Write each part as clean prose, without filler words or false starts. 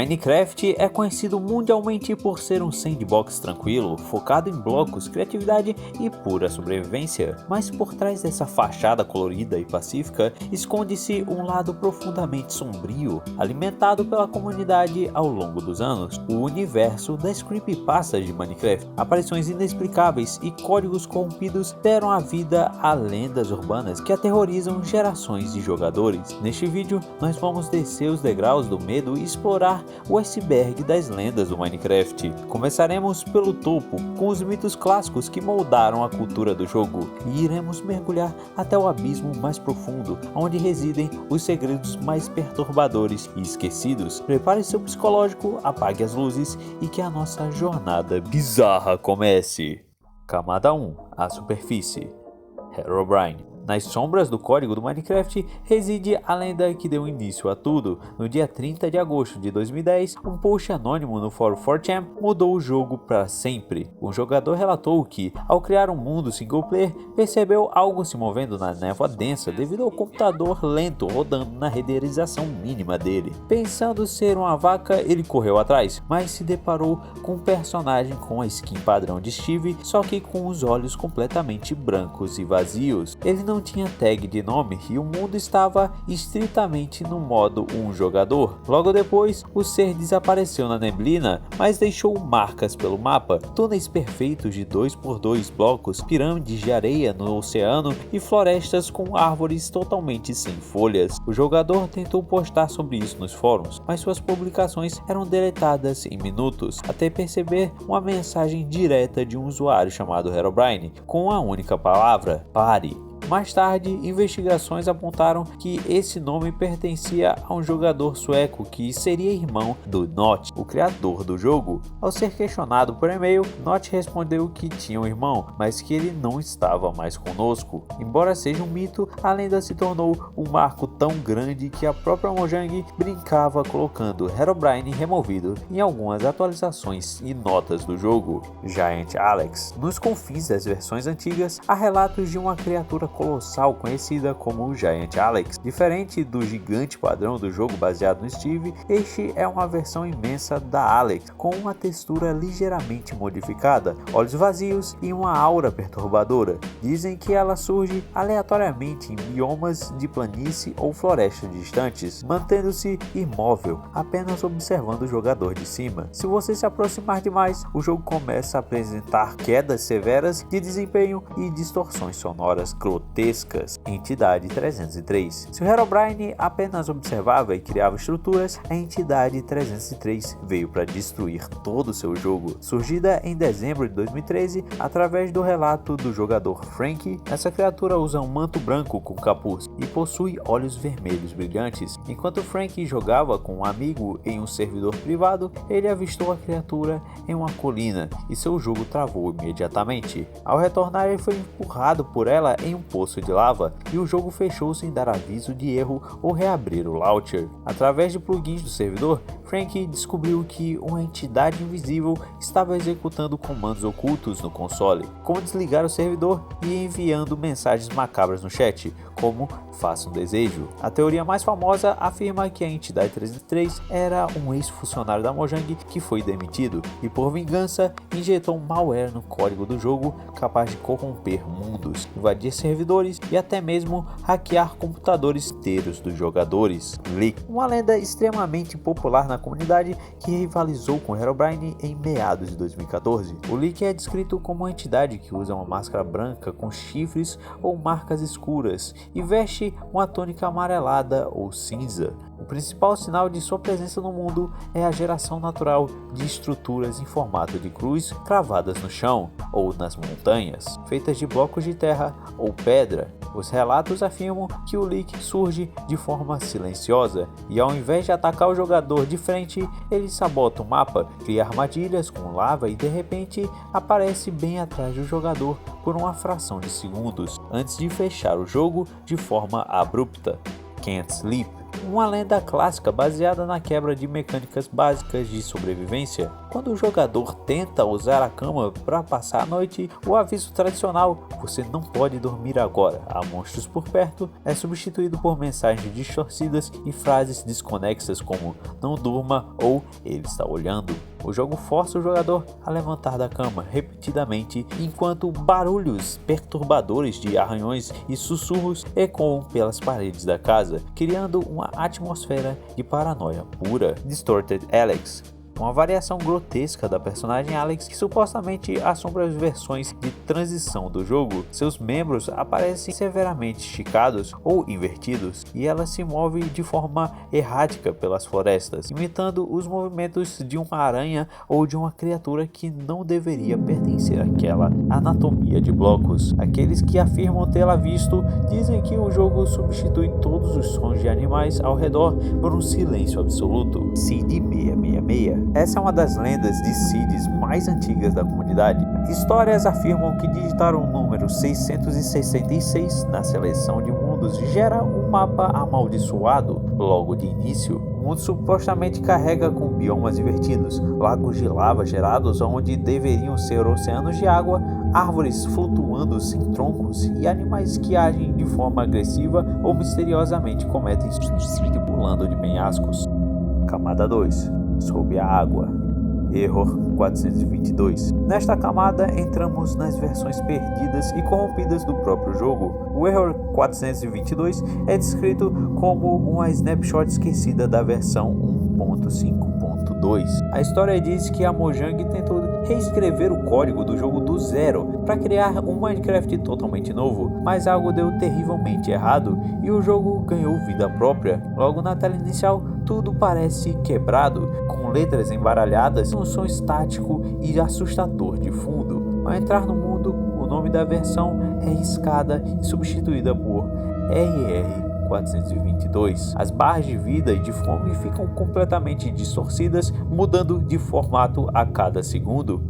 Minecraft é conhecido mundialmente por ser um sandbox tranquilo, focado em blocos, criatividade e pura sobrevivência. Mas por trás dessa fachada colorida e pacífica, esconde-se um lado profundamente sombrio, alimentado pela comunidade ao longo dos anos. O universo das creepypastas de Minecraft, aparições inexplicáveis e códigos corrompidos deram a vida a lendas urbanas que aterrorizam gerações de jogadores. Neste vídeo, nós vamos descer os degraus do medo e explorar o iceberg das lendas do Minecraft. Começaremos pelo topo, com os mitos clássicos que moldaram a cultura do jogo, e iremos mergulhar até o abismo mais profundo, onde residem os segredos mais perturbadores e esquecidos. Prepare seu psicológico, apague as luzes e que a nossa jornada bizarra comece. Camada 1. A superfície. Herobrine. Nas sombras do código do Minecraft reside a lenda que deu início a tudo. No dia 30 de agosto de 2010, um post anônimo no fórum 4chan mudou o jogo para sempre. Um jogador relatou que, ao criar um mundo single player, percebeu algo se movendo na névoa densa devido ao computador lento rodando na renderização mínima dele. Pensando ser uma vaca, ele correu atrás, mas se deparou com um personagem com a skin padrão de Steve, só que com os olhos completamente brancos e vazios. Ele não tinha tag de nome e o mundo estava estritamente no modo um jogador. Logo depois, o ser desapareceu na neblina, mas deixou marcas pelo mapa, túneis perfeitos de 2x2 blocos, pirâmides de areia no oceano e florestas com árvores totalmente sem folhas. O jogador tentou postar sobre isso nos fóruns, mas suas publicações eram deletadas em minutos, até perceber uma mensagem direta de um usuário chamado Herobrine, com a única palavra: pare. Mais tarde, investigações apontaram que esse nome pertencia a um jogador sueco que seria irmão do Notch, o criador do jogo. Ao ser questionado por e-mail, Notch respondeu que tinha um irmão, mas que ele não estava mais conosco. Embora seja um mito, a lenda se tornou um marco tão grande que a própria Mojang brincava colocando Herobrine removido em algumas atualizações e notas do jogo. Giant Alex. Nos confins das versões antigas, há relatos de uma criatura colossal conhecida como o Giant Alex. Diferente do gigante padrão do jogo baseado no Steve, este é uma versão imensa da Alex, com uma textura ligeiramente modificada, olhos vazios e uma aura perturbadora. Dizem que ela surge aleatoriamente em biomas de planície ou florestas distantes, mantendo-se imóvel, apenas observando o jogador de cima. Se você se aproximar demais, o jogo começa a apresentar quedas severas de desempenho e distorções sonoras grotescas. Entidade 303. Se o Herobrine apenas observava e criava estruturas, a Entidade 303 veio para destruir todo o seu jogo. Surgida em dezembro de 2013, através do relato do jogador Frank, essa criatura usa um manto branco com capuz e possui olhos vermelhos brilhantes. Enquanto Frank jogava com um amigo em um servidor privado, ele avistou a criatura em uma colina e seu jogo travou imediatamente. Ao retornar, ele foi empurrado por ela em um poço de lava e o jogo fechou sem dar aviso de erro ou reabrir o launcher. Através de plugins do servidor, Frank descobriu que uma entidade invisível estava executando comandos ocultos no console, como desligar o servidor e enviando mensagens macabras no chat, como faça um desejo. A teoria mais famosa afirma que a entidade 303 era um ex-funcionário da Mojang que foi demitido e, por vingança, injetou um malware no código do jogo capaz de corromper mundos, invadir servidores e até mesmo hackear computadores inteiros dos jogadores. Leak, uma lenda extremamente popular na comunidade que rivalizou com Herobrine em meados de 2014. O Leak é descrito como uma entidade que usa uma máscara branca com chifres ou marcas escuras e veste uma túnica amarelada ou cinza. O principal sinal de sua presença no mundo é a geração natural de estruturas em formato de cruz cravadas no chão ou nas montanhas, feitas de blocos de terra ou pedra. Os relatos afirmam que o Leak surge de forma silenciosa e, ao invés de atacar o jogador de frente, ele sabota o mapa, cria armadilhas com lava e de repente aparece bem atrás do jogador por uma fração de segundos, antes de fechar o jogo de forma abrupta. Can't Sleep, uma lenda clássica baseada na quebra de mecânicas básicas de sobrevivência. Quando o jogador tenta usar a cama para passar a noite, o aviso tradicional "você não pode dormir agora, há monstros por perto" é substituído por mensagens distorcidas e frases desconexas como "não durma" ou "ele está olhando". O jogo força o jogador a levantar da cama repetidamente, enquanto barulhos perturbadores de arranhões e sussurros ecoam pelas paredes da casa, criando uma atmosfera de paranoia pura. Distorted Alex, uma variação grotesca da personagem Alex que supostamente assombra as versões de transição do jogo. Seus membros aparecem severamente esticados ou invertidos e ela se move de forma errática pelas florestas, imitando os movimentos de uma aranha ou de uma criatura que não deveria pertencer àquela anatomia de blocos. Aqueles que afirmam tê-la visto dizem que o jogo substitui todos os sons de animais ao redor por um silêncio absoluto. SID-666. Essa é uma das lendas de SIDs mais antigas da comunidade. Histórias afirmam que digitar o número 666 na seleção de mundos gera um mapa amaldiçoado. Logo de início, o mundo supostamente carrega com biomas invertidos, lagos de lava gerados onde deveriam ser oceanos de água, árvores flutuando sem troncos e animais que agem de forma agressiva ou misteriosamente cometem suicídio pulando de penhascos. Camada 2. Sob a água. Error 422. Nesta camada entramos nas versões perdidas e corrompidas do próprio jogo. O Error 422 é descrito como uma snapshot esquecida da versão 1.5.2. A história diz que a Mojang tentou reescrever o código do jogo do zero para criar um Minecraft totalmente novo, mas algo deu terrivelmente errado e o jogo ganhou vida própria. Logo na tela inicial, tudo parece quebrado, com letras embaralhadas e um som estático e assustador de fundo. Ao entrar no mundo, o nome da versão é riscada e substituída por RR422. As barras de vida e de fome ficam completamente distorcidas, mudando de formato a cada segundo.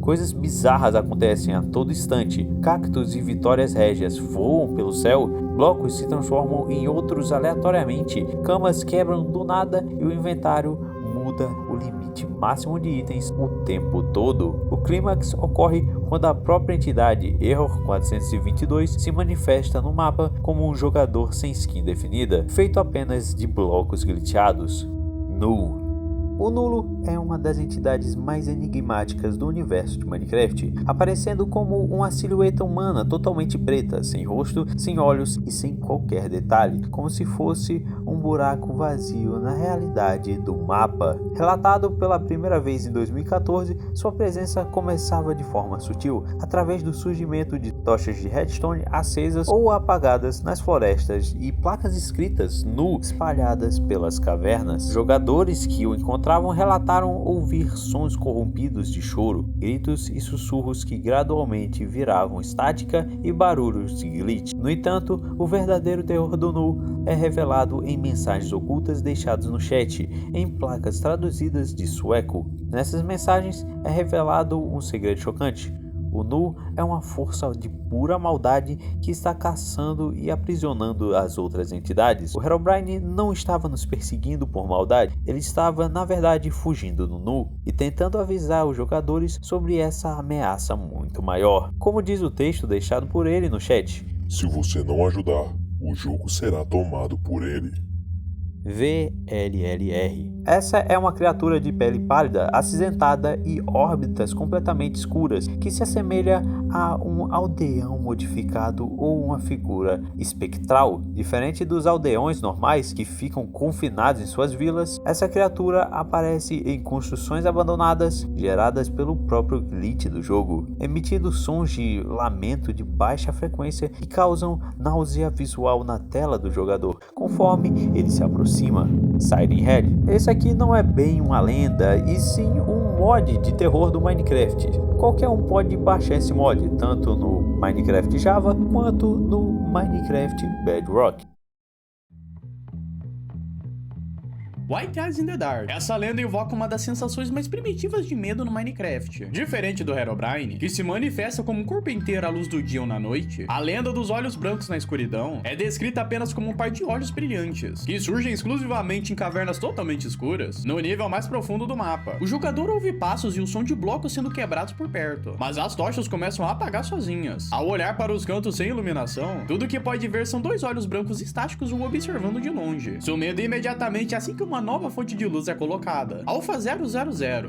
Coisas bizarras acontecem a todo instante. Cactos e vitórias régias voam pelo céu, blocos se transformam em outros aleatoriamente, camas quebram do nada e o inventário muda o limite máximo de itens o tempo todo. O clímax ocorre quando a própria entidade Error 422 se manifesta no mapa como um jogador sem skin definida, feito apenas de blocos glitchados. Null. O Nulo é uma das entidades mais enigmáticas do universo de Minecraft, aparecendo como uma silhueta humana totalmente preta, sem rosto, sem olhos e sem qualquer detalhe, como se fosse um buraco vazio na realidade do mapa. Relatado pela primeira vez em 2014, sua presença começava de forma sutil, através do surgimento de tochas de redstone acesas ou apagadas nas florestas e placas escritas "Nu" espalhadas pelas cavernas. Jogadores que o encontravam relataram ouvir sons corrompidos de choro, gritos e sussurros que gradualmente viravam estática e barulhos de glitch. No entanto, o verdadeiro terror do Nu é revelado em mensagens ocultas deixadas no chat, em placas traduzidas de sueco. Nessas mensagens é revelado um segredo chocante. O Nu é uma força de pura maldade que está caçando e aprisionando as outras entidades. O Herobrine não estava nos perseguindo por maldade, ele estava, na verdade, fugindo do Nu e tentando avisar os jogadores sobre essa ameaça muito maior. Como diz o texto deixado por ele no chat: "Se você não ajudar, o jogo será tomado por ele. VLLR. Essa é uma criatura de pele pálida, acinzentada e órbitas completamente escuras, que se assemelha a um aldeão modificado ou uma figura espectral. Diferente dos aldeões normais que ficam confinados em suas vilas, essa criatura aparece em construções abandonadas geradas pelo próprio glitch do jogo, emitindo sons de lamento de baixa frequência que causam náusea visual na tela do jogador, conforme ele se aproxima. Siren Head. Esse aqui não é bem uma lenda, e sim um mod de terror do Minecraft. Qualquer um pode baixar esse mod, tanto no Minecraft Java quanto no Minecraft Bedrock. White Eyes in the Dark. Essa lenda invoca uma das sensações mais primitivas de medo no Minecraft. Diferente do Herobrine, que se manifesta como um corpo inteiro à luz do dia ou na noite, a lenda dos olhos brancos na escuridão é descrita apenas como um par de olhos brilhantes, que surgem exclusivamente em cavernas totalmente escuras, no nível mais profundo do mapa. O jogador ouve passos e o som de blocos sendo quebrados por perto, mas as tochas começam a apagar sozinhas. Ao olhar para os cantos sem iluminação, tudo que pode ver são dois olhos brancos estáticos o observando de longe. Seu medo imediatamente assim que uma nova fonte de luz é colocada. Alpha 000,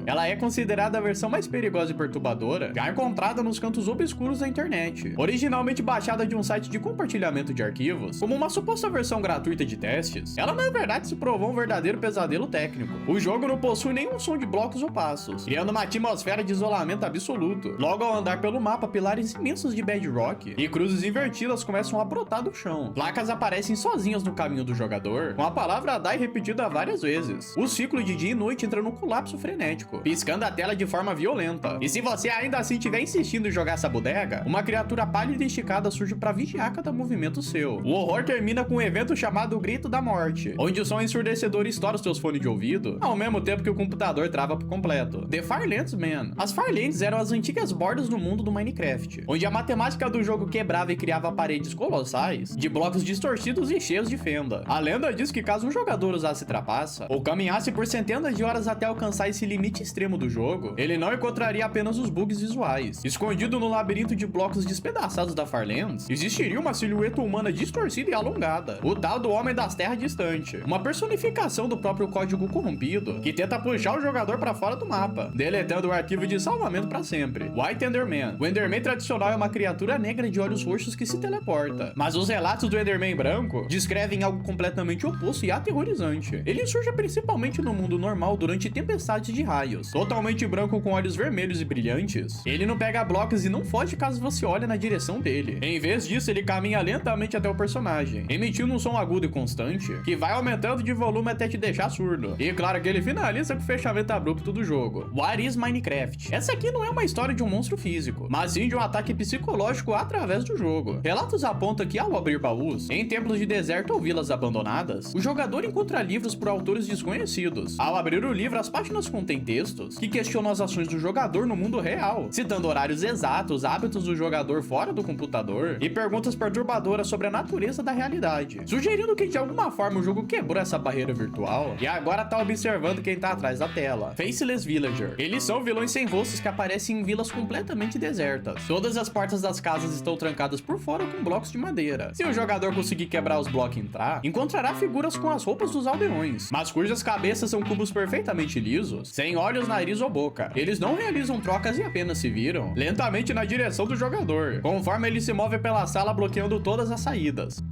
ela é considerada a versão mais perigosa e perturbadora já encontrada nos cantos obscuros da internet. Originalmente baixada de um site de compartilhamento de arquivos, como uma suposta versão gratuita de testes, ela na verdade se provou um verdadeiro pesadelo técnico. O jogo não possui nenhum som de blocos ou passos, criando uma atmosfera de isolamento absoluto. Logo ao andar pelo mapa, pilares imensos de bedrock e cruzes invertidas começam a brotar do chão. Placas aparecem sozinhas no caminho do jogador, com a palavra DIE repetida várias vezes. O ciclo de dia e noite entra num colapso frenético, piscando a tela de forma violenta. E se você ainda assim estiver insistindo em jogar essa bodega, uma criatura pálida e esticada surge para vigiar cada movimento seu. O horror termina com um evento chamado Grito da Morte, onde o som ensurdecedor estoura os seus fones de ouvido, ao mesmo tempo que o computador trava por completo. The Firelands, man. As Firelands eram as antigas bordas do mundo do Minecraft, onde a matemática do jogo quebrava e criava paredes colossais, de blocos distorcidos e cheios de fenda. A lenda diz que caso um jogador usasse trapaça, ou caminhasse por centenas de horas até alcançar esse limite extremo do jogo, ele não encontraria apenas os bugs visuais. Escondido no labirinto de blocos despedaçados da Firelands, existiria uma silhueta humana distorcida e alongada, o tal do Homem das Terras Distante, uma personificação do próprio código corrompido, que tenta puxar o jogador para fora do mapa, deletando o arquivo de salvamento para sempre. White Enderman. O Enderman tradicional é uma criatura negra de olhos roxos que se teleporta, mas os relatos do Enderman branco descrevem algo completamente oposto e aterrorizante. Ele surge principalmente no mundo normal durante tempestades de raios. Totalmente branco com olhos vermelhos e brilhantes, ele não pega blocos e não foge caso você olhe na direção dele. Em vez disso, ele caminha lentamente até o personagem, emitindo um som agudo e constante, que vai aumentando de volume até te deixar surdo. E claro que ele finaliza com o fechamento abrupto do jogo. What is Minecraft? Essa aqui não é uma história de um monstro físico, mas sim de um ataque psicológico através do jogo. Relatos apontam que ao abrir baús, em templos de deserto ou vilas abandonadas, o jogador encontra livros por autores desconhecidos. Ao abrir o livro, as páginas contêm textos que questionam as ações do jogador no mundo real, citando horários exatos, hábitos do jogador fora do computador e perguntas perturbadoras sobre a natureza da realidade, sugerindo que de alguma forma o jogo quebrou essa barreira virtual e agora tá observando quem tá atrás da tela. Faceless Villager. Eles são vilões sem rostos que aparecem em vilas completamente desertas. Todas as portas das casas estão trancadas por fora com blocos de madeira. Se o jogador conseguir quebrar os blocos e entrar, encontrará figuras com as roupas dos aldeões, mas cujas cabeças são cubos perfeitamente lisos, sem olhos, nariz ou boca. Eles não realizam trocas e apenas se viram lentamente na direção do jogador, conforme ele se move pela sala bloqueando todas as saídas.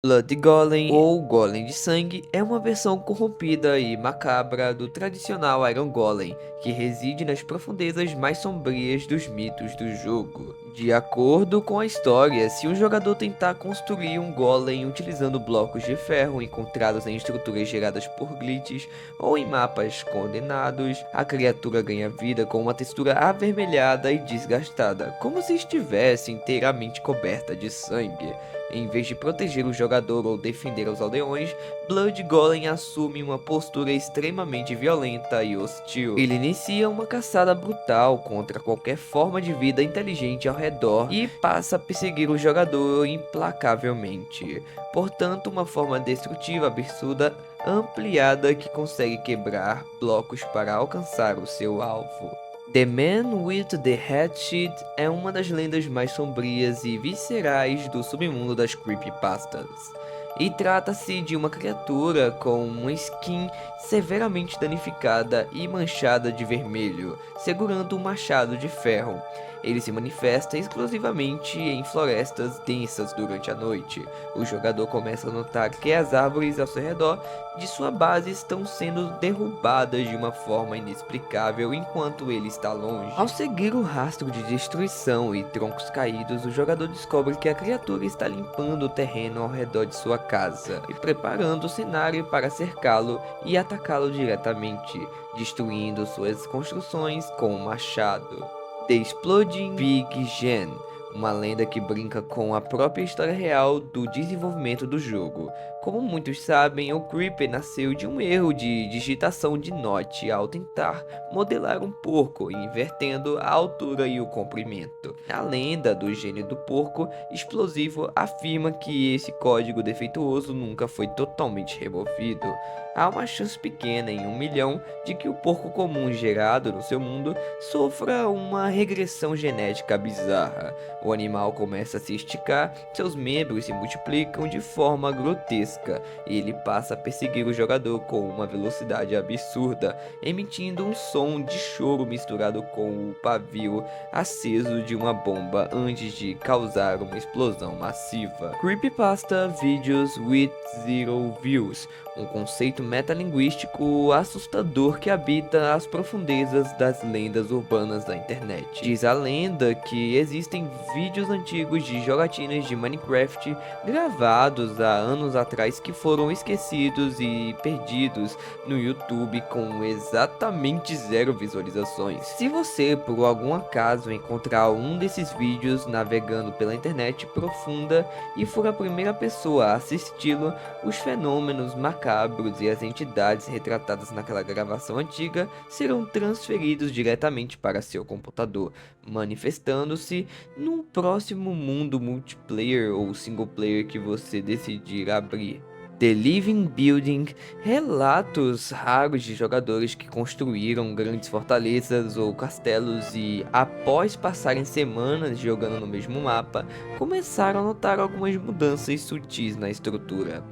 Blood Golem, ou Golem de Sangue, é uma versão corrompida e macabra do tradicional Iron Golem, que reside nas profundezas mais sombrias dos mitos do jogo. De acordo com a história, se um jogador tentar construir um golem utilizando blocos de ferro encontrados em estruturas geradas por glitches ou em mapas condenados, a criatura ganha vida com uma textura avermelhada e desgastada, como se estivesse inteiramente coberta de sangue. Em vez de proteger o jogador ou defender os aldeões, Blood Golem assume uma postura extremamente violenta e hostil. Ele inicia uma caçada brutal contra qualquer forma de vida inteligente ao redor e passa a perseguir o jogador implacavelmente. Portanto, uma forma destrutiva absurda, ampliada, que consegue quebrar blocos para alcançar o seu alvo. The Man with the Hatchet é uma das lendas mais sombrias e viscerais do submundo das creepypastas. E trata-se de uma criatura com uma skin severamente danificada e manchada de vermelho, segurando um machado de ferro. Ele se manifesta exclusivamente em florestas densas durante a noite. O jogador começa a notar que as árvores ao seu redor de sua base estão sendo derrubadas de uma forma inexplicável enquanto ele está longe. Ao seguir o rastro de destruição e troncos caídos, o jogador descobre que a criatura está limpando o terreno ao redor de sua casa e preparando o cenário para cercá-lo e atacá-lo diretamente, destruindo suas construções com um machado. The Exploding Big Gen, uma lenda que brinca com a própria história real do desenvolvimento do jogo. Como muitos sabem, o Creeper nasceu de um erro de digitação de Note ao tentar modelar um porco, invertendo a altura e o comprimento. A lenda do gênio do porco explosivo afirma que esse código defeituoso nunca foi totalmente removido. Há uma chance pequena em 1 milhão de que o porco comum gerado no seu mundo sofra uma regressão genética bizarra. O animal começa a se esticar, seus membros se multiplicam de forma grotesca e ele passa a perseguir o jogador com uma velocidade absurda, emitindo um som de choro misturado com o pavio aceso de uma bomba antes de causar uma explosão massiva. Creepypasta Videos with Zero Views, um conceito metalinguístico assustador que habita as profundezas das lendas urbanas da internet. Diz a lenda que existem vídeos antigos de jogatinas de Minecraft gravados há anos atrás que foram esquecidos e perdidos no YouTube com exatamente 0 visualizações. Se você por algum acaso encontrar um desses vídeos navegando pela internet profunda e for a primeira pessoa a assisti-lo, os fenômenos macabros e as entidades retratadas naquela gravação antiga serão transferidos diretamente para seu computador, manifestando-se num próximo mundo multiplayer ou single player que você decidir abrir. The Living Building, relatos raros de jogadores que construíram grandes fortalezas ou castelos e, após passarem semanas jogando no mesmo mapa, começaram a notar algumas mudanças sutis na estrutura.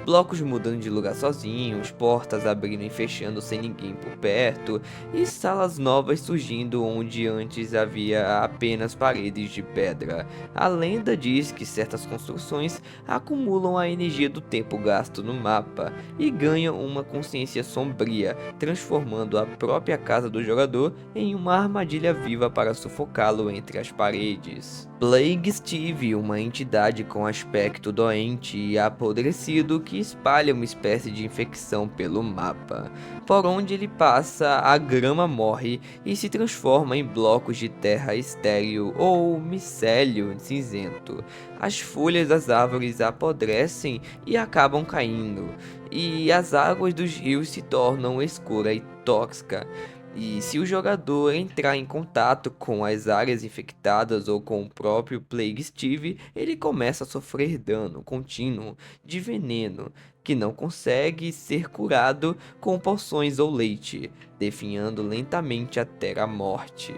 Blocos mudando de lugar sozinhos, portas abrindo e fechando sem ninguém por perto, e salas novas surgindo onde antes havia apenas paredes de pedra. A lenda diz que certas construções acumulam a energia do tempo gasto no mapa e ganham uma consciência sombria, transformando a própria casa do jogador em uma armadilha viva para sufocá-lo entre as paredes. Plague Steve, uma entidade com aspecto doente e apodrecido que espalha uma espécie de infecção pelo mapa. Por onde ele passa, a grama morre e se transforma em blocos de terra estéril ou micélio cinzento. As folhas das árvores apodrecem e acabam caindo, e as águas dos rios se tornam escura e tóxica. E se o jogador entrar em contato com as áreas infectadas ou com o próprio Plague Steve, ele começa a sofrer dano contínuo de veneno, que não consegue ser curado com poções ou leite, definhando lentamente até a morte.